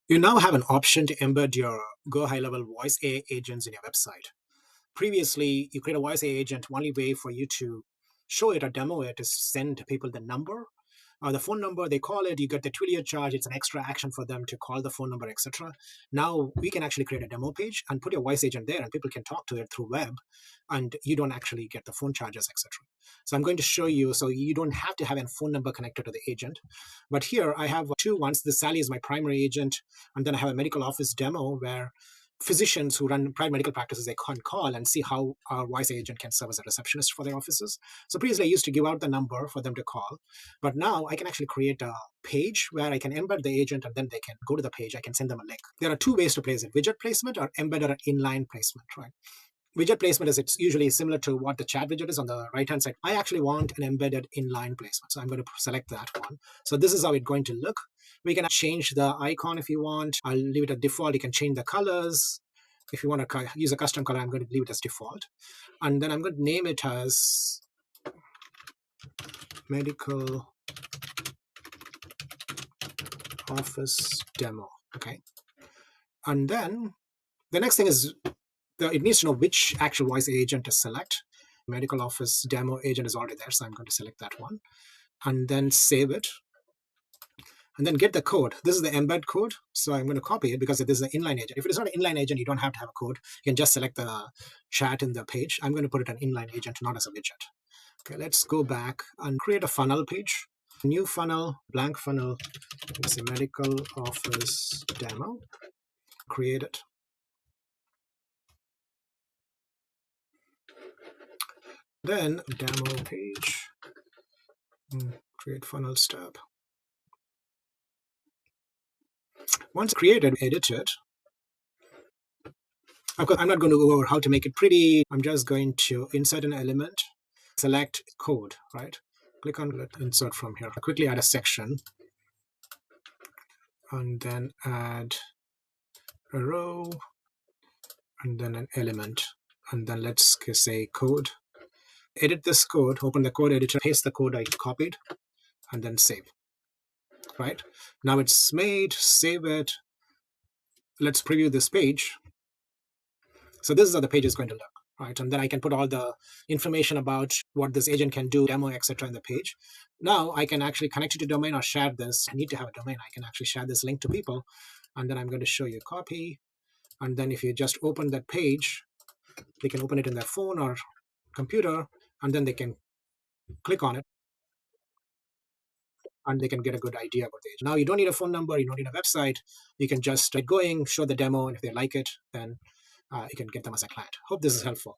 You now have an option to embed your GoHighLevel Voice AI agents in your website. Previously, you create a Voice AI agent. Only way for you to show it or demo it is send people the number or the phone number. They call it, you get the Twilio charge. It's an extra action for them to call the phone number, etc. Now we can actually create a demo page and put your voice agent there, and people can talk to it through web, and you don't actually get the phone charges, etc. So I'm going to show you, so you don't have to have a phone number connected to the agent. But here I have two ones. This Sally is my primary agent, and then I have a medical office demo where physicians who run private medical practices, they can call and see how our voice agent can serve as a receptionist for their offices. So previously I used to give out the number for them to call, but now I can actually create a page where I can embed the agent, and then they can go to the page. I can send them a link. There are two ways to place it: widget placement or embed or inline placement, right? Widget placement is, it's usually similar to what the chat widget is on the right hand side. I actually want an embedded inline placement, so I'm going to select that one. So this is how it's going to look. We can change the icon if you want. I'll leave it at default. You can change the colors. If you want to use a custom color, I'm going to leave it as default. And then I'm going to name it as medical office demo. Okay. And then the next thing is it needs to know which actual voice agent to select. Medical office demo agent is already there, so I'm going to select that one. And then save it. And then get the code. This is the embed code. So I'm going to copy it because this is an inline agent. If it is not an inline agent, you don't have to have a code. You can just select the chat in the page. I'm going to put it an inline agent, not as a widget. Okay, let's go back and create a funnel page. New funnel, blank funnel. It's a medical office demo. Create it. Then demo page. Create funnel step. Once created, edit it. Of course, I'm not going to go over how to make it pretty. I'm just going to insert an element, select code, right? Click on insert from here. I'll quickly add a section, and then add a row, and then an element, and then let's say code. Edit this code, open the code editor, paste the code I copied, and then save. Right? Now it's made, save it. Let's preview this page. So this is how the page is going to look, right? And then I can put all the information about what this agent can do, demo, etc. in the page. Now I can actually connect it to domain or share this. I need to have a domain. I can actually share this link to people. And then I'm going to show you copy. And then if you just open that page, they can open it in their phone or computer, and then they can click on it, and they can get a good idea about the agent. Now you don't need a phone number, you don't need a website. You can just get going, show the demo, and if they like it, then you can get them as a client. Hope this is helpful.